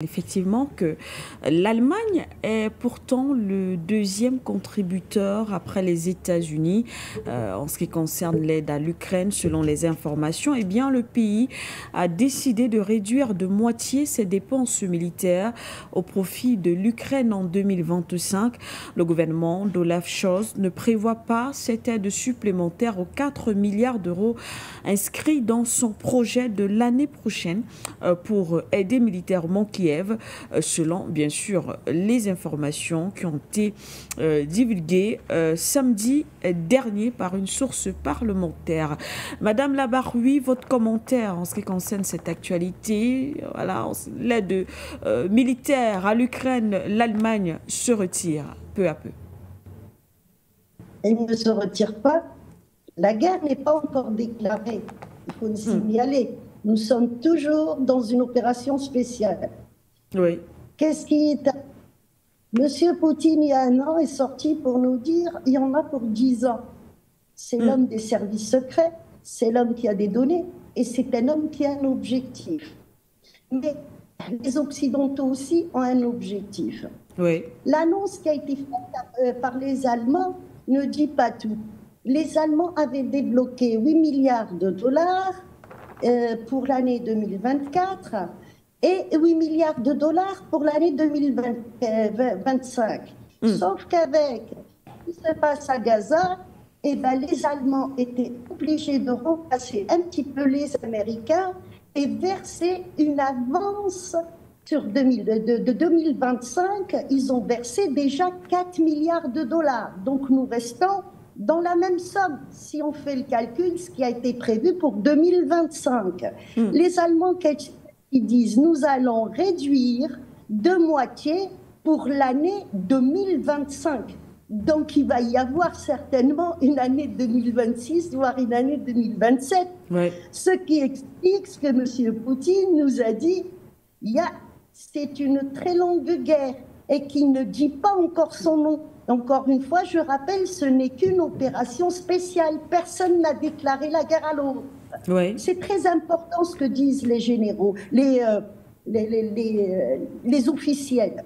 Effectivement que l'Allemagne est pourtant le deuxième contributeur après les États-Unis en ce qui concerne l'aide à l'Ukraine. Selon les informations, eh bien, le pays a décidé de réduire de moitié ses dépenses militaires au profit de l'Ukraine en 2025. Le gouvernement d'Olaf Scholz ne prévoit pas cette aide supplémentaire aux 4 milliards d'euros inscrits dans son projet de l'année prochaine pour aider militairement Kiev, selon bien sûr les informations qui ont été divulguées samedi dernier par une source parlementaire. Madame Labaroui, votre commentaire en ce qui concerne cette actualité, voilà, l'aide militaire à l'Ukraine, l'Allemagne se retire peu à peu. Elle ne se retire pas. La guerre n'est pas encore déclarée. Il faut le signaler. Nous sommes toujours dans une opération spéciale. Oui. Qu'est-ce qui est... Monsieur Poutine, il y a un an, est sorti pour nous dire il y en a pour 10 ans. C'est l'homme des services secrets, c'est l'homme qui a des données et c'est un homme qui a un objectif. Mais les Occidentaux aussi ont un objectif. Oui. L'annonce qui a été faite par les Allemands ne dit pas tout. Les Allemands avaient débloqué 8 milliards de dollars pour l'année 2024 et 8 milliards de dollars pour l'année 2025. Sauf qu'avec ce qui se passe à Gaza, eh ben, les Allemands étaient obligés de remplacer un petit peu les Américains et verser une avance sur de 2025. Ils ont versé déjà 4 milliards de dollars. Donc nous restons dans la même somme, si on fait le calcul, ce qui a été prévu pour 2025. Les Allemands qui disent nous allons réduire de moitié pour l'année 2025. Donc il va y avoir certainement une année 2026, voire une année 2027. Ouais. Ce qui explique ce que M. Poutine nous a dit, c'est une très longue guerre et qu'il ne dit pas encore son nom. Encore une fois, je rappelle, ce n'est qu'une opération spéciale. Personne n'a déclaré la guerre à l'autre. Oui. C'est très important ce que disent les généraux, les officiels.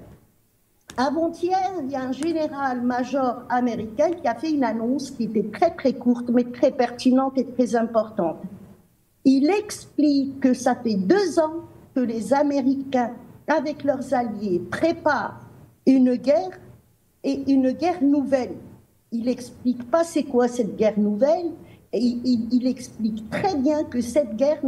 Avant-hier, il y a un général-major américain qui a fait une annonce qui était très très courte, mais très pertinente et très importante. Il explique que ça fait 2 ans que les Américains, avec leurs alliés, préparent une guerre et une guerre nouvelle. Il n'explique pas c'est quoi cette guerre nouvelle. Et il explique très bien que cette guerre,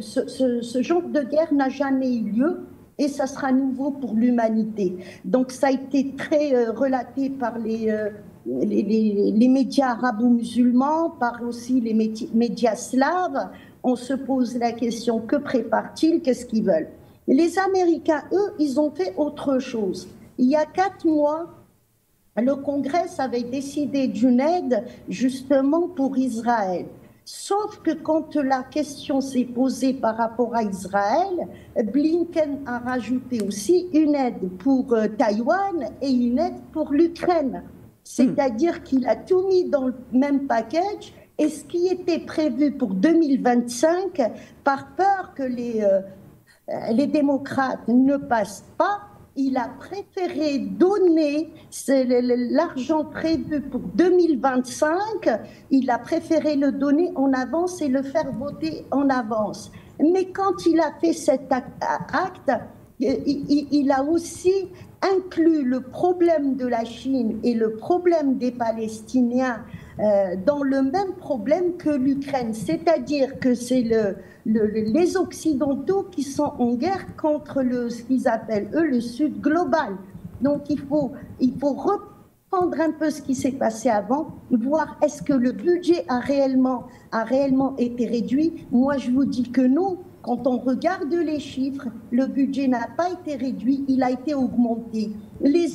ce genre de guerre n'a jamais eu lieu et ça sera nouveau pour l'humanité. Donc ça a été très relaté par les médias arabo-musulmans, par aussi les médias slaves. On se pose la question, que préparent-ils, qu'est-ce qu'ils veulent? Les Américains, eux, ils ont fait autre chose. Il y a 4 mois, le Congrès avait décidé d'une aide justement pour Israël. Sauf que quand la question s'est posée par rapport à Israël, Blinken a rajouté aussi une aide pour Taïwan et une aide pour l'Ukraine. C'est-à-dire qu'il a tout mis dans le même package et ce qui était prévu pour 2025, par peur que les démocrates ne passent pas, il a préféré donner l'argent prévu pour 2025, il a préféré le donner en avance et le faire voter en avance. Mais quand il a fait cet acte, il a aussi inclus le problème de la Chine et le problème des Palestiniens dans le même problème que l'Ukraine, c'est-à-dire que c'est les Occidentaux qui sont en guerre contre ce qu'ils appellent, eux, le Sud global. Donc il faut reprendre un peu ce qui s'est passé avant, voir est-ce que le budget a réellement été réduit. Moi, je vous dis que non. Quand on regarde les chiffres, le budget n'a pas été réduit, il a été augmenté. Les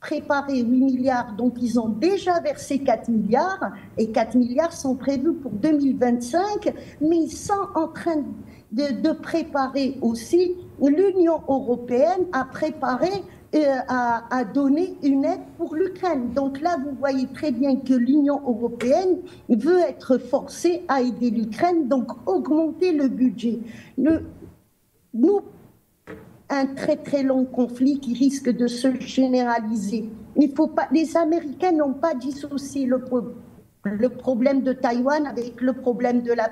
préparé 8 milliards, donc ils ont déjà versé 4 milliards, et 4 milliards sont prévus pour 2025, mais ils sont en train de préparer aussi, l'Union européenne a préparé, a donné une aide pour l'Ukraine. Donc là, vous voyez très bien que l'Union européenne veut être forcée à aider l'Ukraine, donc augmenter le budget. Nous un très très long conflit qui risque de se généraliser. Il faut pas, les Américains n'ont pas dissocié le problème de Taïwan avec le problème de la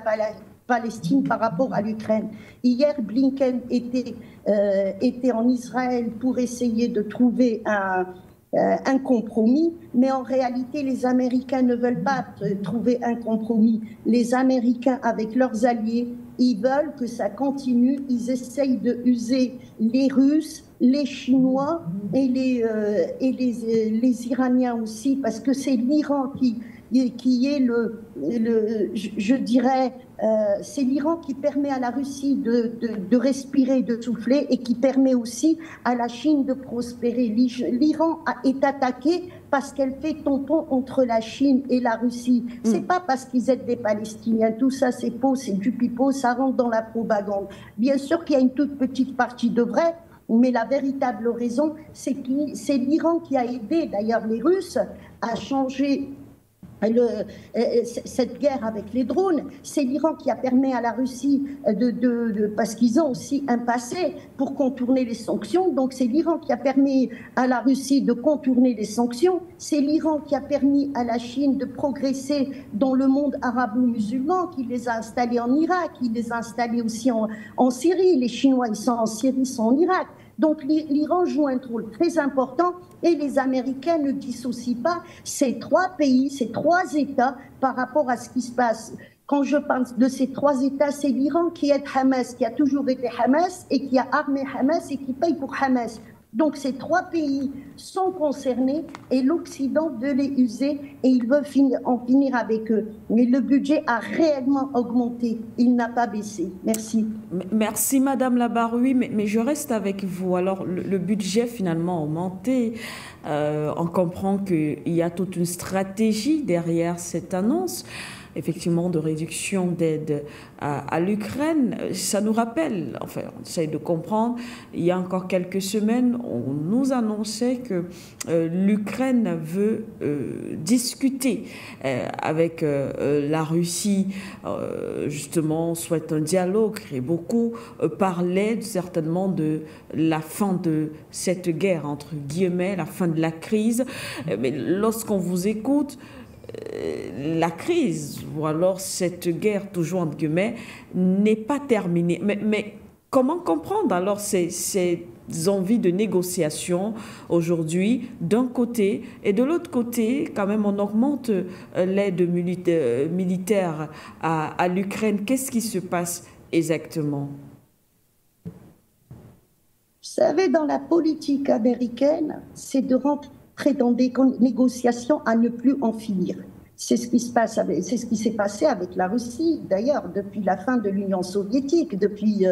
Palestine par rapport à l'Ukraine. Hier, Blinken était en Israël pour essayer de trouver un compromis, mais en réalité, les Américains ne veulent pas trouver un compromis. Les Américains, avec leurs alliés, ils veulent que ça continue. Ils essayent de user les Russes, les Chinois et les Iraniens aussi, parce que c'est l'Iran qui est je dirais, c'est l'Iran qui permet à la Russie de respirer, de souffler, et qui permet aussi à la Chine de prospérer. L'Iran est attaqué parce qu'elle fait tampon entre la Chine et la Russie. C'est pas parce qu'ils aident des Palestiniens. Tout ça, c'est faux, c'est du pipeau, ça rentre dans la propagande. Bien sûr qu'il y a une toute petite partie de vrai, mais la véritable raison, c'est l'Iran qui a aidé, d'ailleurs, les Russes à changer cette guerre avec les drones. C'est l'Iran qui a permis à la Russie parce qu'ils ont aussi un passé pour contourner les sanctions. Donc c'est l'Iran qui a permis à la Russie de contourner les sanctions. C'est l'Iran qui a permis à la Chine de progresser dans le monde arabo-musulman, qui les a installés en Irak, qui les a installés aussi en Syrie. Les Chinois, ils sont en Syrie, ils sont en Irak. Donc l'Iran joue un rôle très important, et les Américains ne dissocient pas ces trois pays, ces trois États par rapport à ce qui se passe. Quand je parle de ces trois États, c'est l'Iran qui aide Hamas, qui a toujours été Hamas et qui a armé Hamas et qui paye pour Hamas. Donc ces trois pays sont concernés, et l'Occident veut les user et il veut en finir avec eux. Mais le budget a réellement augmenté, il n'a pas baissé. Merci. Merci Madame Labaroui, mais je reste avec vous. Alors le budget finalement a augmenté. On comprend qu'il y a toute une stratégie derrière cette annonce, effectivement, de réduction d'aide à l'Ukraine. Ça nous rappelle, enfin, on essaie de comprendre, il y a encore quelques semaines, on nous annonçait que l'Ukraine veut discuter avec la Russie, justement, souhaite un dialogue, et beaucoup parlaient certainement de la fin de cette guerre, entre guillemets, la fin de la crise. Mais lorsqu'on vous écoute, la crise, ou alors cette guerre, toujours entre guillemets, n'est pas terminée. Mais comment comprendre alors ces envies de négociation aujourd'hui, d'un côté, et de l'autre côté, quand même, on augmente l'aide militaire à l'Ukraine. Qu'est-ce qui se passe exactement? Vous savez, dans la politique américaine, c'est de rentrer dans des négociations à ne plus en finir. C'est ce qui s'est passé avec la Russie, d'ailleurs, depuis la fin de l'Union soviétique, depuis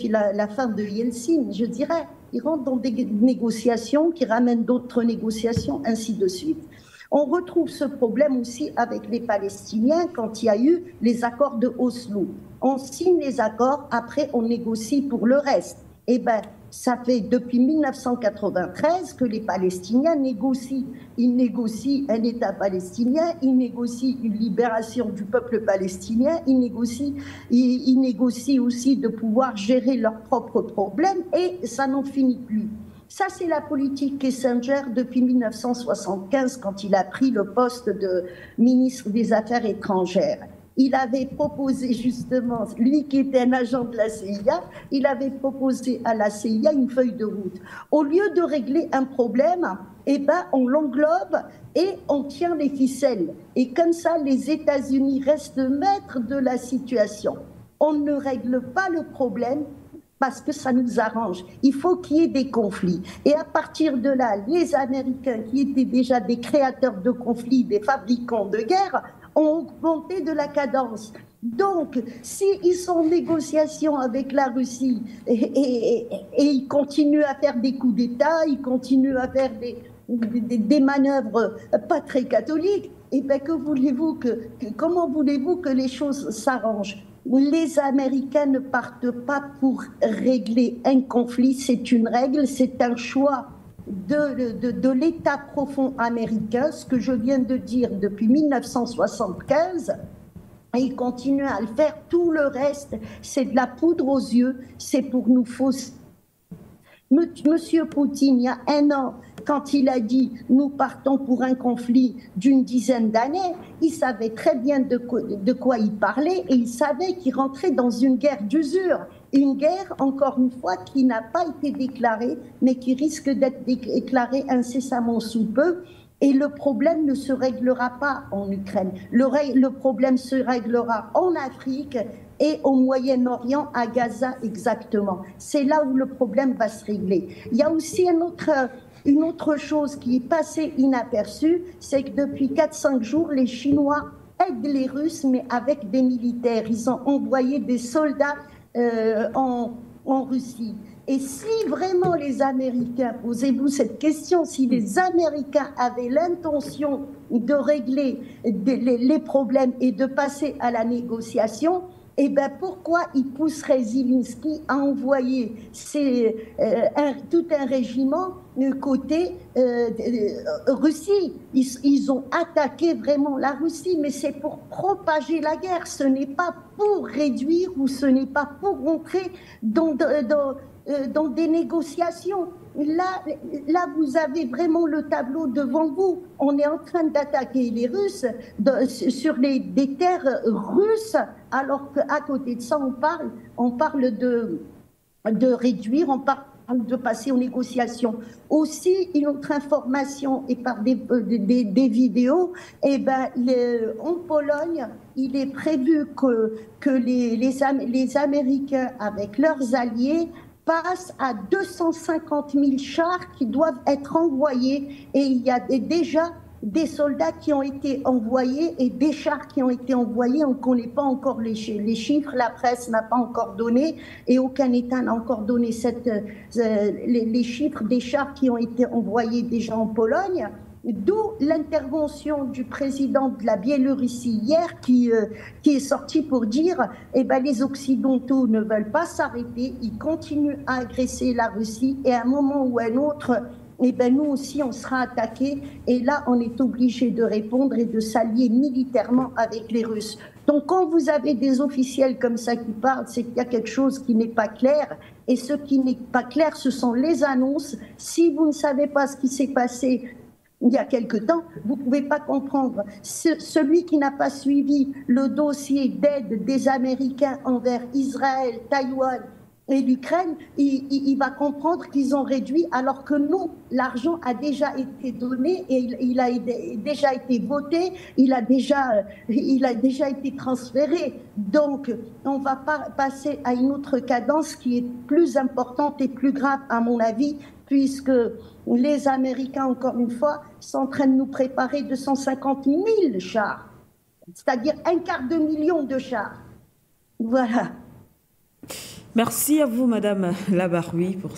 la fin de Yeltsin, je dirais. Ils rentrent dans des négociations qui ramènent d'autres négociations, ainsi de suite. On retrouve ce problème aussi avec les Palestiniens quand il y a eu les accords de Oslo. On signe les accords, après on négocie pour le reste. Eh bien, ça fait depuis 1993 que les Palestiniens négocient. Ils négocient un État palestinien, ils négocient une libération du peuple palestinien, ils négocient aussi de pouvoir gérer leurs propres problèmes, et ça n'en finit plus. Ça, c'est la politique Kissinger depuis 1975, quand il a pris le poste de ministre des Affaires étrangères. Il avait proposé justement, lui qui était un agent de la CIA, il avait proposé à la CIA une feuille de route. Au lieu de régler un problème, eh ben, on l'englobe et on tient les ficelles. Et comme ça, les États-Unis restent maîtres de la situation. On ne règle pas le problème parce que ça nous arrange. Il faut qu'il y ait des conflits. Et à partir de là, les Américains, qui étaient déjà des créateurs de conflits, des fabricants de guerre, ont augmenté de la cadence. Donc, s'ils sont en négociation avec la Russie et ils continuent à faire des coups d'État, ils continuent à faire des manœuvres pas très catholiques, et bien comment voulez-vous que les choses s'arrangent? Les Américains ne partent pas pour régler un conflit, c'est une règle, c'est un choix de l'État profond américain, ce que je viens de dire depuis 1975, et ils continuent à le faire. Tout le reste, c'est de la poudre aux yeux, c'est pour nous Monsieur Poutine, il y a un an, quand il a dit « nous partons pour un conflit d'une dizaine d'années », il savait très bien de quoi il parlait et il savait qu'il rentrait dans une guerre d'usure. Une guerre, encore une fois, qui n'a pas été déclarée, mais qui risque d'être déclarée incessamment sous peu. Et le problème ne se réglera pas en Ukraine. Le problème se réglera en Afrique et au Moyen-Orient, à Gaza exactement. C'est là où le problème va se régler. Il y a aussi une autre chose qui est passée inaperçue, c'est que depuis 4-5 jours, les Chinois aident les Russes, mais avec des militaires. Ils ont envoyé des soldats en Russie. Et si vraiment les Américains, posez-vous cette question, si les Américains avaient l'intention de régler les problèmes et de passer à la négociation, eh bien, pourquoi ils pousseraient Zelensky à envoyer tout un régiment côté Russie? Ils ont attaqué vraiment la Russie, mais c'est pour propager la guerre. Ce n'est pas pour réduire ou ce n'est pas pour rentrer dans des négociations. Là, vous avez vraiment le tableau devant vous. On est en train d'attaquer les Russes sur des terres russes, alors qu'à côté de ça, on parle de réduire, on parle de passer aux négociations. Aussi, une autre information, et par des vidéos, en Pologne, il est prévu que les Américains, avec leurs alliés, passe à 250 000 chars qui doivent être envoyés. Et il y a déjà des soldats qui ont été envoyés et des chars qui ont été envoyés. On ne connaît pas encore les chiffres, la presse n'a pas encore donné et aucun État n'a encore donné les chiffres des chars qui ont été envoyés déjà en Pologne. D'où l'intervention du président de la Biélorussie hier qui est sorti pour dire les Occidentaux ne veulent pas s'arrêter, ils continuent à agresser la Russie et à un moment ou à un autre, nous aussi on sera attaqués et là on est obligé de répondre et de s'allier militairement avec les Russes. Donc quand vous avez des officiels comme ça qui parlent, c'est qu'il y a quelque chose qui n'est pas clair et ce qui n'est pas clair ce sont les annonces. Si vous ne savez pas ce qui s'est passé il y a quelque temps, vous ne pouvez pas comprendre. Celui qui n'a pas suivi le dossier d'aide des Américains envers Israël, Taïwan et l'Ukraine, il va comprendre qu'ils ont réduit alors que nous, l'argent a déjà été donné et il a déjà été voté, il a déjà été transféré. Donc, on va passer à une autre cadence qui est plus importante et plus grave à mon avis, puisque les Américains, encore une fois, sont en train de nous préparer 250 000 chars, c'est-à-dire 250 000 de chars. Voilà. Merci à vous, Madame Labaroui, pour